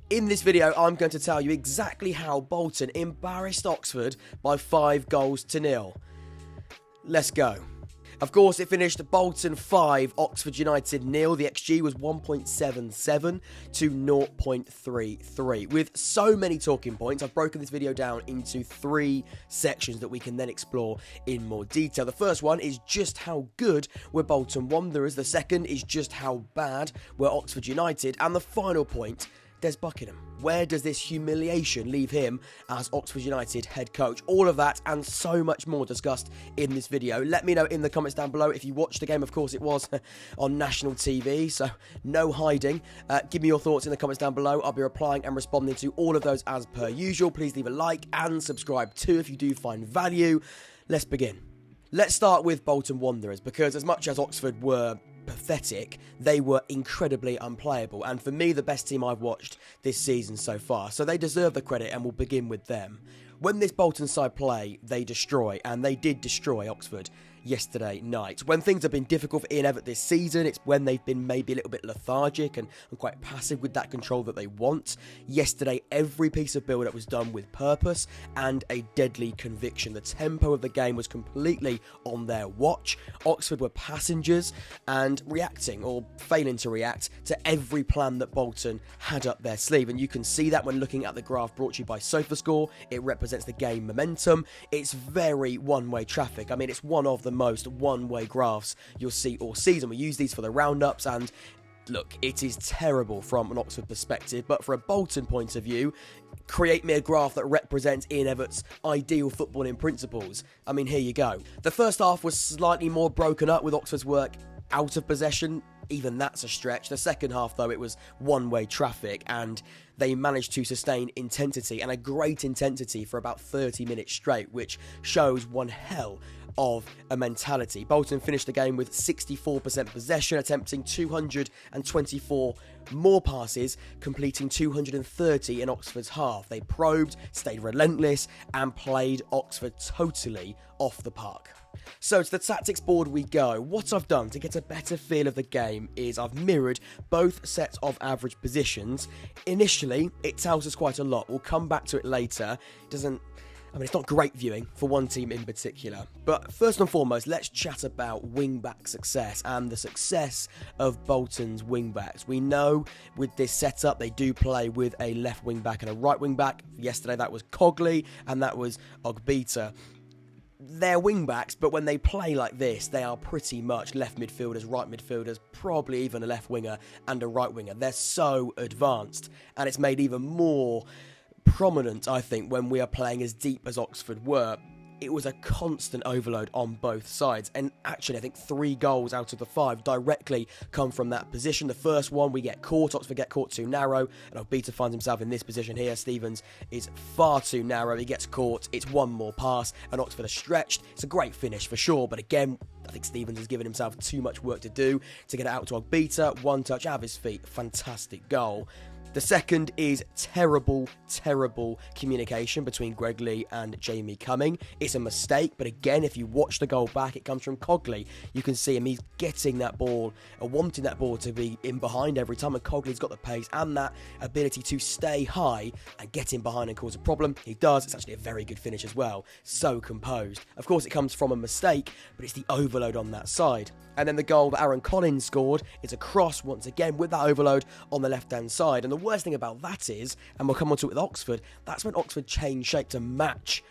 In this video, I'm going to tell you exactly how Bolton embarrassed Oxford by 5-0. Let's go. Of course, it finished Bolton 5, Oxford United 0. The XG was 1.77 to 0.33. With so many talking points, I've broken this video down into 3 sections that we can then explore in more detail. The first one is just how good were Bolton Wanderers. The second is just how bad were Oxford United. And the final point, Des Buckingham. Where does this humiliation leave him as Oxford United head coach? All of that and so much more discussed in this video. Let me know in the comments down below if you watched the game. Of course, it was on national TV, so no hiding. Give me your thoughts in the comments down below. I'll be replying and responding to all of those as per usual. Please leave a like and subscribe too if you do find value. Let's begin. Let's start with Bolton Wanderers, because as much as Oxford were pathetic, they were incredibly unplayable, and for me the best team I've watched this season so far, so they deserve the credit and we'll begin with them. When this Bolton side play, they destroy, and they did destroy Oxford yesterday night. When things have been difficult for Evatt this season, it's when they've been maybe a little bit lethargic and quite passive with that control that they want. Yesterday, every piece of build-up was done with purpose and a deadly conviction. The tempo of the game was completely on their watch. Oxford were passengers and reacting, or failing to react, to every plan that Bolton had up their sleeve. And you can see that when looking at the graph brought to you by SofaScore. It represents the game momentum. It's very one-way traffic. I mean, it's one of the most one-way graphs you'll see all season. We use these for the roundups, and look, it is terrible from an Oxford perspective, but for a Bolton point of view, create me a graph that represents Ian Evatt's ideal footballing principles. I mean, here you go. The first half was slightly more broken up with Oxford's work out of possession. Even that's a stretch. The second half, though, it was one-way traffic, and they managed to sustain intensity, and a great intensity for about 30 minutes straight, which shows one hell of a mentality. Bolton finished the game with 64% possession, attempting 224 more passes, completing 230 in Oxford's half. They probed, stayed relentless, and played Oxford totally off the park. So to the tactics board we go. What I've done to get a better feel of the game is I've mirrored both sets of average positions. Initially, it tells us quite a lot. We'll come back to it later. It's not great viewing for one team in particular. But first and foremost, let's chat about wing-back success and the success of Bolton's wing-backs. We know with this setup, they do play with a left wing-back and a right wing-back. Yesterday, that was Cogley and that was Ogbeta. They're wing-backs, but when they play like this, they are pretty much left midfielders, right midfielders, probably even a left winger and a right winger. They're so advanced, and it's made even more prominent, I think, when we are playing as deep as Oxford were. It was a constant overload on both sides, and actually I think 3 goals out of the 5 directly come from that position. The first one, we get caught, Oxford get caught too narrow, and Ogbeta finds himself in this position here. Stevens is far too narrow, he gets caught, it's one more pass, and Oxford are stretched. It's a great finish for sure, but again, I think Stevens has given himself too much work to do to get it out to Ogbeta. One touch out of his feet, fantastic goal. The second is terrible communication between Cogley and Jamie Cumming. It's a mistake, but again, if you watch the goal back, it comes from Cogley. You can see him, he's getting that ball, or wanting that ball to be in behind every time, and Cogley's got the pace and that ability to stay high and get in behind and cause a problem. He does. It's actually a very good finish as well. So composed. Of course, it comes from a mistake, but it's the overload on that side. And then the goal that Aaron Collins scored is a cross, once again, with that overload on the left-hand side. And the worst thing about that is, and we'll come on to it with Oxford, that's when Oxford changed shape to match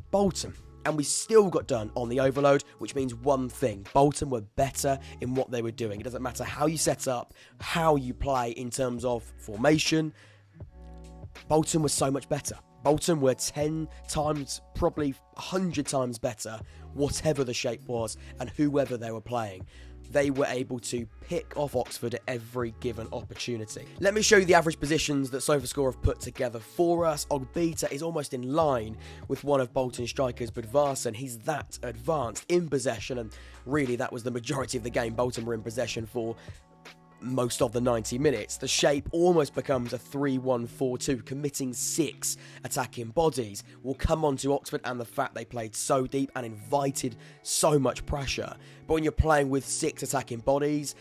Bolton. And we still got done on the overload, which means one thing. Bolton were better in what they were doing. It doesn't matter how you set up, how you play in terms of formation. Bolton was so much better. Bolton were 10 times, probably 100 times better, whatever the shape was and whoever they were playing. They were able to pick off Oxford at every given opportunity. Let me show you the average positions that SofaScore have put together for us. Ogbeta is almost in line with one of Bolton's strikers, Thomason. He's that advanced in possession, and really that was the majority of the game. Bolton were in possession for most of the 90 minutes. The shape almost becomes a 3-1-4-2, committing 6 attacking bodies. We'll come on to Oxford and the fact they played so deep and invited so much pressure. But when you're playing with 6 attacking bodies,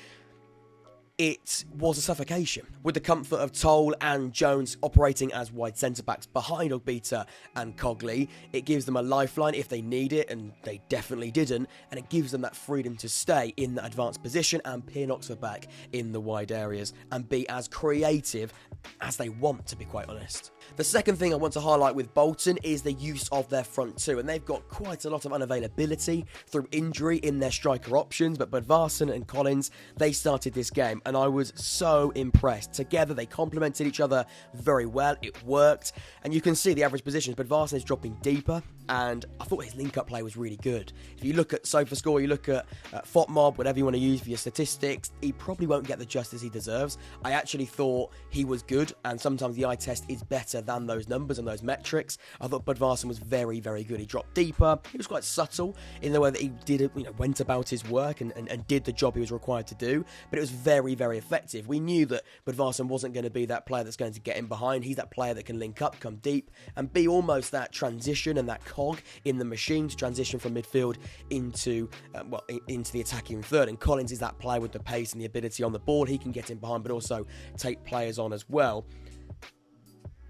it was a suffocation. With the comfort of Toll and Jones operating as wide centre-backs behind Ogbeta and Cogley, it gives them a lifeline if they need it, and they definitely didn't, and it gives them that freedom to stay in that advanced position and pin Oxford back in the wide areas and be as creative as they want, to be quite honest. The second thing I want to highlight with Bolton is the use of their front two, and they've got quite a lot of unavailability through injury in their striker options, but Budvarsson and Collins, they started this game, and I was so impressed. Together, they complemented each other very well. It worked, and you can see the average positions. Budvarsson is dropping deeper, and I thought his link-up play was really good. If you look at SofaScore, you look at FOTMob, whatever you want to use for your statistics, he probably won't get the justice he deserves. I actually thought he was good, and sometimes the eye test is better than those numbers and those metrics. I thought Budvarsson was very, very good. He dropped deeper. He was quite subtle in the way that he did, went about his work and did the job he was required to do, but it was very, very effective. We knew that Budvarsson wasn't going to be that player that's going to get in behind. He's that player that can link up, come deep, and be almost that transition and that cog in the machine to transition from midfield into the attacking third. And Collins is that player with the pace and the ability on the ball. He can get in behind, but also take players on as well.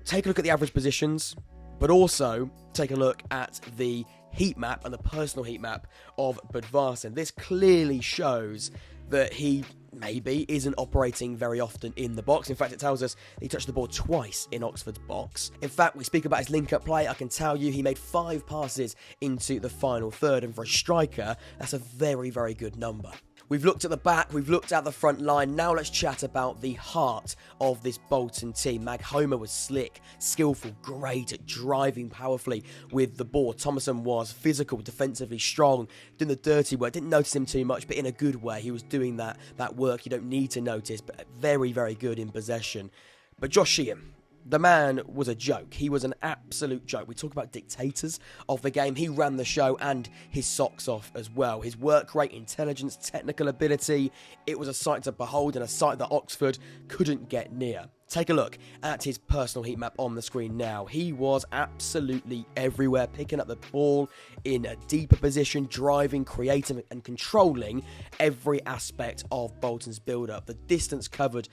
Take a look at the average positions, but also take a look at the heat map and the personal heat map of Budvarsson. This clearly shows that he maybe isn't operating very often in the box. In fact, it tells us he touched the ball twice in Oxford's box. In fact, we speak about his link-up play. I can tell you he made 5 passes into the final third, and for a striker, that's a very, very good number. We've looked at the back, we've looked at the front line. Now let's chat about the heart of this Bolton team. Homer was slick, skillful, great at driving powerfully with the ball. Thomason was physical, defensively strong, doing the dirty work. Didn't notice him too much, but in a good way. He was doing that work you don't need to notice, but very, very good in possession. But Josh Sheehan, the man was a joke. He was an absolute joke. We talk about dictators of the game. He ran the show and his socks off as well. His work rate, intelligence, technical ability, it was a sight to behold and a sight that Oxford couldn't get near. Take a look at his personal heat map on the screen now. He was absolutely everywhere, picking up the ball in a deeper position, driving, creating and controlling every aspect of Bolton's build-up. The distance covered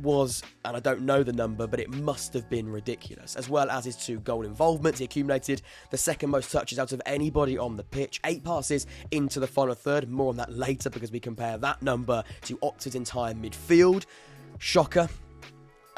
was, and I don't know the number, but it must have been ridiculous. As well as his 2 goal involvements, he accumulated the second most touches out of anybody on the pitch. 8 passes into the final third. More on that later because we compare that number to Oxford's entire midfield. Shocker.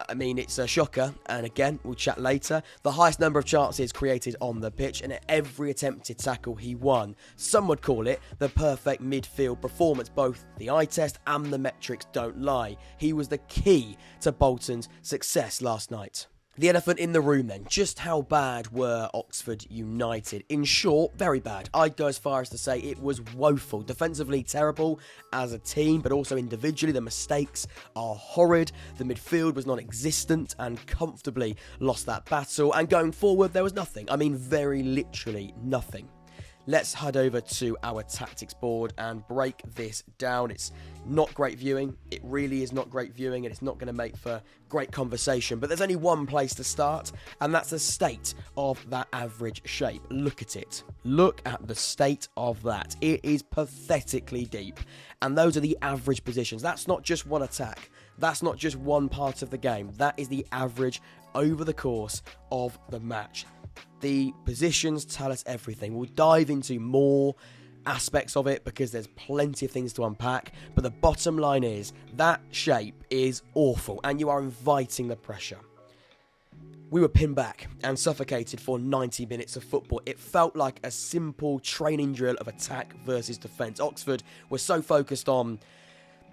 I mean, it's a shocker, and again, we'll chat later. The highest number of chances created on the pitch, and at every attempted tackle he won. Some would call it the perfect midfield performance. Both the eye test and the metrics don't lie. He was the key to Bolton's success last night. The elephant in the room then, just how bad were Oxford United? In short, very bad. I'd go as far as to say it was woeful. Defensively terrible as a team, but also individually the mistakes are horrid. The midfield was non-existent and comfortably lost that battle. And going forward, there was nothing. I mean, very literally nothing. Let's head over to our tactics board and break this down. It's not great viewing. It really is not great viewing, and it's not going to make for great conversation. But there's only one place to start, and that's the state of that average shape. Look at it. Look at the state of that. It is pathetically deep. And those are the average positions. That's not just one attack. That's not just one part of the game. That is the average over the course of the match. The positions tell us everything. We'll dive into more aspects of it because there's plenty of things to unpack. But the bottom line is that shape is awful and you are inviting the pressure. We were pinned back and suffocated for 90 minutes of football. It felt like a simple training drill of attack versus defence. Oxford was so focused on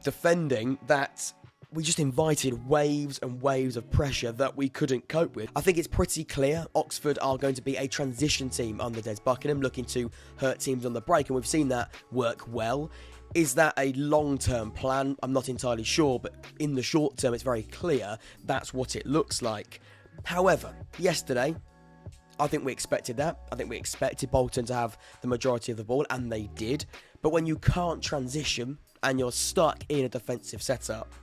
defending that we just invited waves and waves of pressure that we couldn't cope with. I think it's pretty clear Oxford are going to be a transition team under Des Buckingham, looking to hurt teams on the break, and we've seen that work well. Is that a long-term plan? I'm not entirely sure, but in the short term, it's very clear that's what it looks like. However, yesterday, I think we expected that. I think we expected Bolton to have the majority of the ball, and they did. But when you can't transition and you're stuck in a defensive setup,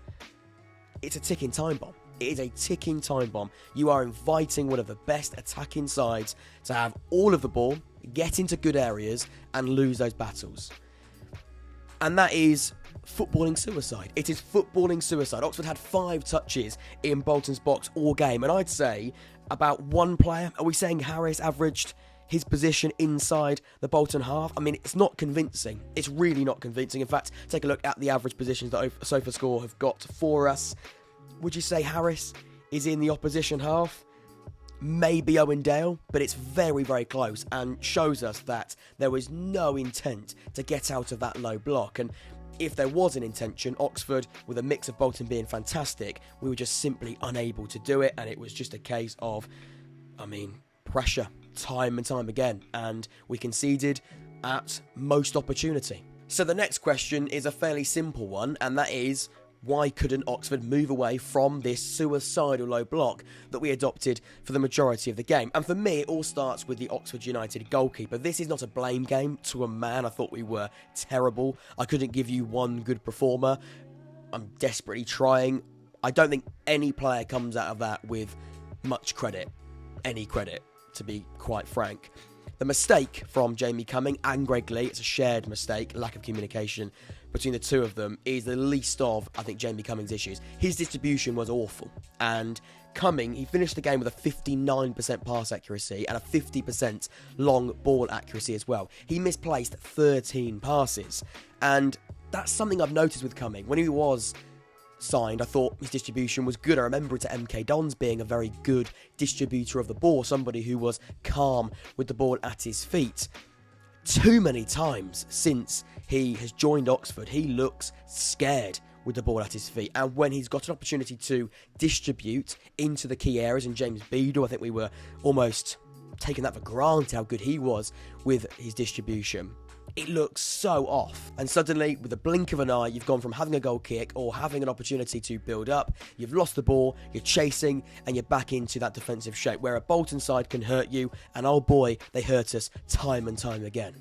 it's a ticking time bomb. It is a ticking time bomb. You are inviting one of the best attacking sides to have all of the ball, get into good areas, and lose those battles. And that is footballing suicide. It is footballing suicide. Oxford had 5 touches in Bolton's box all game, and I'd say about one player, are we saying Harris averaged his position inside the Bolton half? I mean, it's not convincing. It's really not convincing. In fact, take a look at the average positions that SofaScore have got for us. Would you say Harris is in the opposition half? Maybe Owen Dale, but it's very, very close and shows us that there was no intent to get out of that low block. And if there was an intention, Oxford, with a mix of Bolton being fantastic, we were just simply unable to do it, and it was just a case of, pressure, time and time again, and we conceded at most opportunity. So the next question is a fairly simple one, and that is, why couldn't Oxford move away from this suicidal low block that we adopted for the majority of the game? And for me, it all starts with the Oxford United goalkeeper. This is not a blame game to a man. I thought we were terrible. I couldn't give you one good performer. I'm desperately trying. I don't think any player comes out of that with much credit. Any credit, to be quite frank. The mistake from Jamie Cumming and Greg Lee, it's a shared mistake, lack of communication between the two of them, is the least of, I think, Jamie Cumming's issues. His distribution was awful, and Cumming, he finished the game with a 59% pass accuracy and a 50% long ball accuracy as well. He misplaced 13 passes, and that's something I've noticed with Cumming. When he was signed, I thought his distribution was good. I remember it to MK Dons being a very good distributor of the ball, somebody who was calm with the ball at his feet. Too many times since he has joined Oxford, he looks scared with the ball at his feet, and when he's got an opportunity to distribute into the key areas, and James Beadle, I think we were almost taking that for granted how good he was with his distribution. It looks so off, and suddenly, with a blink of an eye, you've gone from having a goal kick or having an opportunity to build up, you've lost the ball, you're chasing, and you're back into that defensive shape where a Bolton side can hurt you, and oh boy, they hurt us time and time again.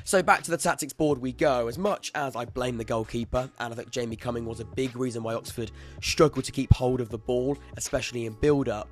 So back to the tactics board we go. As much as I blame the goalkeeper, and I think Jamie Cumming was a big reason why Oxford struggled to keep hold of the ball, especially in build-up,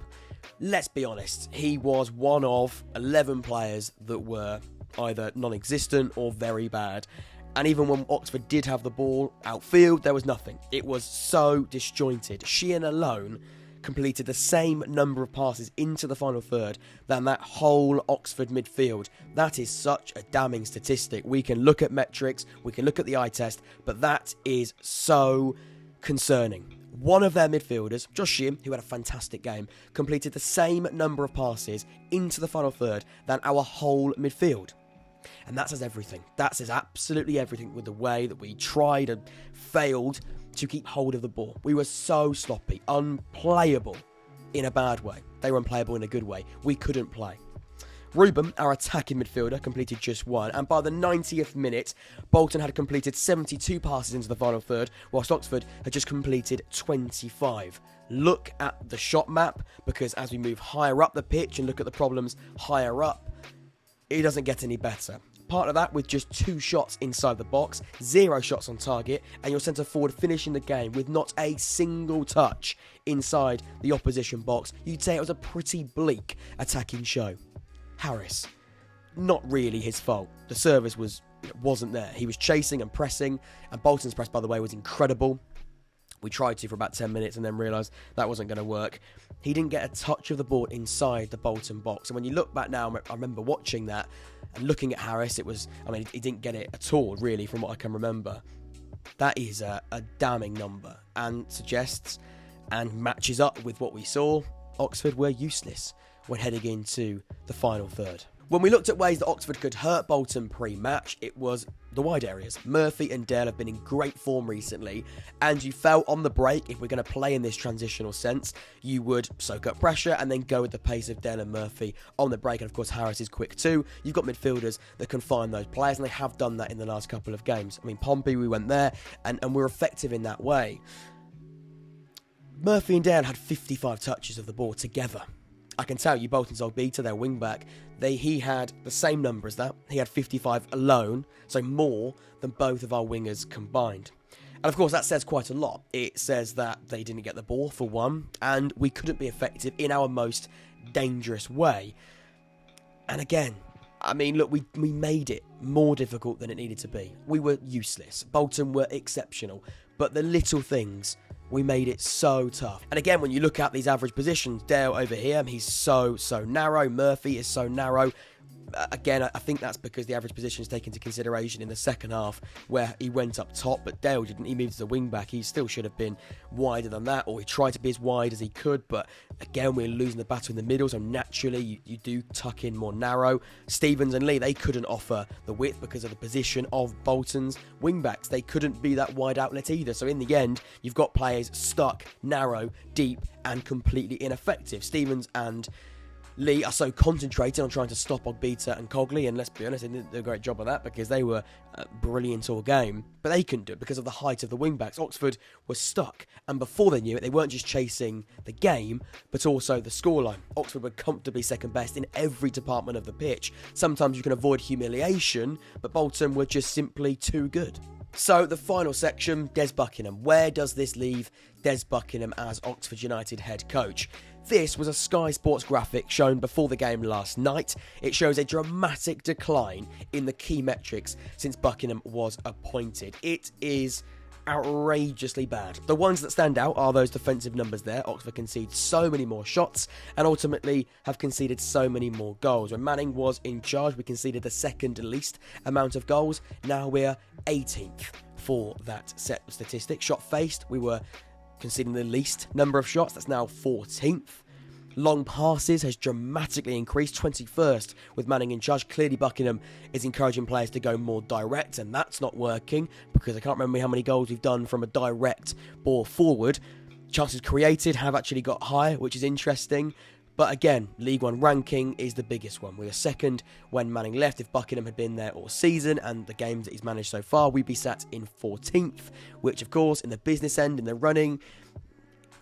let's be honest, he was one of 11 players that were either non-existent or very bad. And even when Oxford did have the ball outfield, there was nothing. It was so disjointed. Sheehan alone completed the same number of passes into the final third than that whole Oxford midfield. That is such a damning statistic. We can look at metrics, we can look at the eye test, but that is so concerning. One of their midfielders, Josh Sheehan, who had a fantastic game, completed the same number of passes into the final third than our whole midfield. And that says everything. That says absolutely everything with the way that we tried and failed to keep hold of the ball. We were so sloppy, unplayable in a bad way. They were unplayable in a good way. We couldn't play. Ruben, our attacking midfielder, completed just one, and by the 90th minute, Bolton had completed 72 passes into the final third, whilst Oxford had just completed 25. Look at the shot map, because as we move higher up the pitch and look at the problems higher up, it doesn't get any better. Part of that with just 2 shots inside the box, 0 shots on target, and your centre forward finishing the game with not a single touch inside the opposition box. You'd say it was a pretty bleak attacking show. Harris, not really his fault. The service wasn't there. He was chasing and pressing, and Bolton's press, by the way, was incredible. We tried to for about 10 minutes and then realised that wasn't going to work. He didn't get a touch of the ball inside the Bolton box. And when you look back now, I remember watching that and looking at Harris, he didn't get it at all, really, from what I can remember. That is a damning number and suggests and matches up with what we saw. Oxford were useless when heading into the final third. When we looked at ways that Oxford could hurt Bolton pre-match, it was the wide areas. Murphy and Dale have been in great form recently, and you felt on the break, if we're going to play in this transitional sense, you would soak up pressure and then go with the pace of Dale and Murphy on the break. And of course, Harris is quick too. You've got midfielders that can find those players, and they have done that in the last couple of games. Pompey, we went there, and we're effective in that way. Murphy and Dale had 55 touches of the ball together. I can tell you, Bolton's Ogbeta, their wing-back, he had the same number as that. He had 55 alone, so more than both of our wingers combined. And of course, that says quite a lot. It says that they didn't get the ball, for one, and we couldn't be effective in our most dangerous way. And again, I mean, look, we made it more difficult than it needed to be. We were useless. Bolton were exceptional. But the little things, we made it so tough. And again, when you look at these average positions, Dale over here, he's so narrow. Murphy is so narrow. Again, I think that's because the average position is taken into consideration in the second half where he went up top, but Dale didn't. He moved to the wing back. He still should have been wider than that, or he tried to be as wide as he could, but again, we're losing the battle in the middle, so naturally you do tuck in more narrow. Stevens and Lee, they couldn't offer the width because of the position of Bolton's wing backs. They couldn't be that wide outlet either, so in the end, you've got players stuck, narrow, deep, and completely ineffective. Stevens and Lee are so concentrated on trying to stop Ogbeta and Cogley, and let's be honest, they didn't do a great job of that because they were brilliant all game, but they couldn't do it because of the height of the wing-backs. Oxford was stuck, and before they knew it, they weren't just chasing the game, but also the scoreline. Oxford were comfortably second best in every department of the pitch. Sometimes you can avoid humiliation, but Bolton were just simply too good. So, the final section, Des Buckingham. Where does this leave Des Buckingham as Oxford United head coach? This was a Sky Sports graphic shown before the game last night. It shows a dramatic decline in the key metrics since Buckingham was appointed. It is outrageously bad. The ones that stand out are those defensive numbers there. Oxford conceded so many more shots and ultimately have conceded so many more goals. When Manning was in charge, we conceded the second least amount of goals. Now we're 18th for that set statistic. Shot faced, we were conceding the least number of shots. That's now 14th. Long passes has dramatically increased, 21st with Manning in charge. Clearly Buckingham is encouraging players to go more direct, and that's not working because I can't remember how many goals we've done from a direct ball forward. Chances created have actually got higher, which is interesting. But again, League One ranking is the biggest one. We were second when Manning left. If Buckingham had been there all season and the games that he's managed so far, we'd be sat in 14th, which of course, in the business end, in the running,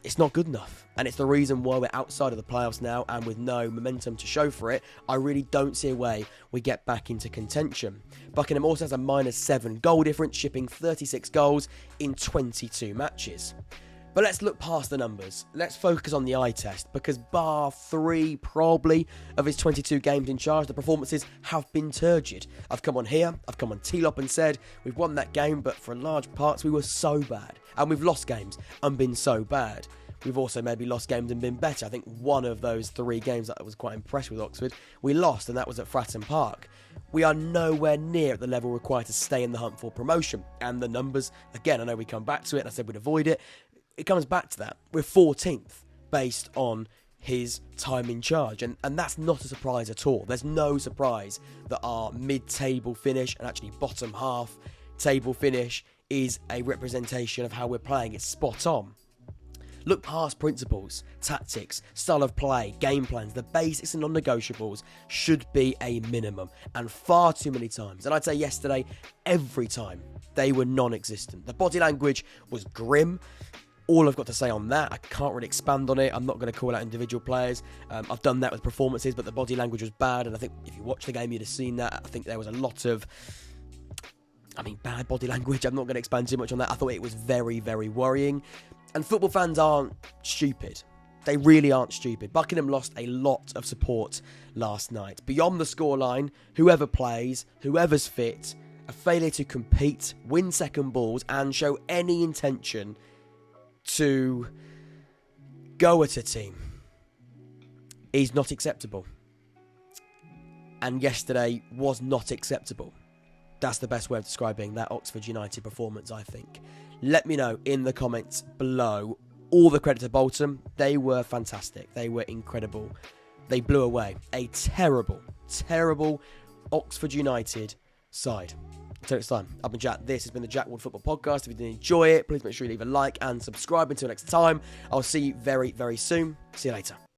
it's not good enough. And it's the reason why we're outside of the playoffs now and with no momentum to show for it. I really don't see a way we get back into contention. Buckingham also has a -7 goal difference, shipping 36 goals in 22 matches. But let's look past the numbers. Let's focus on the eye test, because bar 3 probably of his 22 games in charge, the performances have been turgid. I've come on here, I've come on T-Lop and said we've won that game, but for large parts we were so bad. And we've lost games and been so bad. We've also maybe lost games and been better. I think one of those 3 games that I was quite impressed with Oxford, we lost, and that was at Fratton Park. We are nowhere near at the level required to stay in the hunt for promotion. And the numbers, again, I know we come back to it, and I said we'd avoid it. It comes back to that. We're 14th based on his time in charge. And that's not a surprise at all. There's no surprise that our mid-table finish and actually bottom half table finish is a representation of how we're playing. It's spot on. Look past principles, tactics, style of play, game plans. The basics and non-negotiables should be a minimum. And far too many times, and I'd say yesterday, every time, they were non-existent. The body language was grim. All I've got to say on that, I can't really expand on it. I'm not going to call out individual players. I've done that with performances, but the body language was bad. And I think if you watch the game, you'd have seen that. I think there was a lot of, bad body language. I'm not going to expand too much on that. I thought it was very, very worrying. And football fans aren't stupid. They really aren't stupid. Buckingham lost a lot of support last night. Beyond the scoreline, whoever plays, whoever's fit, a failure to compete, win second balls, and show any intention to go at a team is not acceptable. And yesterday was not acceptable. That's the best way of describing that Oxford United performance, I think. Let me know in the comments below. All the credit to Bolton. They were fantastic. They were incredible. They blew away a terrible, terrible Oxford United side. Until next time, I've been Jack. This has been the Jack Ward Football Podcast. If you did enjoy it, please make sure you leave a like and subscribe. Until next time, I'll see you very, very soon. See you later.